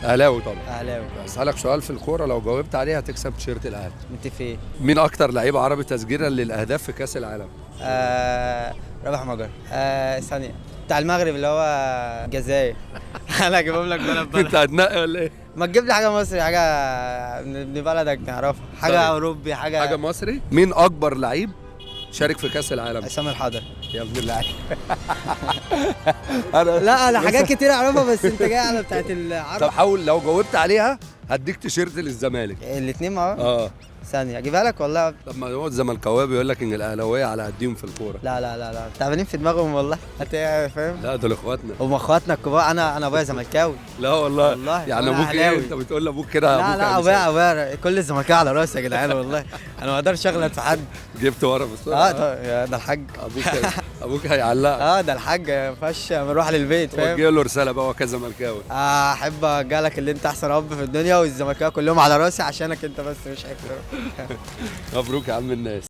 اهلاوي طبعا. اهلاوي. اسالك سؤال في الكوره، لو جاوبت عليه هتكسب تيشيرت الاهلي. متفقين. مين اكتر لعيب عربي تسجيلا للاهداف في كاس العالم؟ رابح مجر. ثانيه بتاع المغرب اللي هو الجزائر. انا اجيبهم لك بلد انت هتنقي ولا ايه؟ ما تجيب لي حاجه مصري، حاجه من بلدك نعرفها، حاجه طيب. اوروبي، حاجه مصري. مين اكبر لعيب شارك في كاس العالم؟ عصام الحضري. يا ابن اللعيب. لا انا حاجات كتير اعرفها، بس انت جاي على بتاعت طب العرب. حاول، لو جاوبت عليها هديك تيشيرت للزمالك. الاثنين مع بعض. اه ثانيه اجيبها لك والله. لما هو الزملكاويه بيقول لك ان الاهلاويه على قديم في الكوره. لا لا لا لا تعبانين في دماغهم والله، فاهم. لا دول اخواتنا. هم اخواتنا الكبار. انا ابويا زملكاوي. لا والله. والله يعني أنا ابوك ايه؟ أهلاوي. انت بتقول لابوك كده؟ لا أبوك لا هيمسك. ابويا كل الزملكاويه على راسي يا جدعان والله. انا ما اقدرش اغلط في حد. جبت ورا بسرعه. ده الحاج. ابوك هيعلقك. ده الحاج ما ينفعش نروح للبيت، فاهم. وجه له رساله بقى، هو كزملكاوي. احب اوجهلك اللي انت احسن اب في الدنيا، والزملكاويه كلهم على راسي عشانك انت، بس مش اكتر. مبروك يا عم الناس.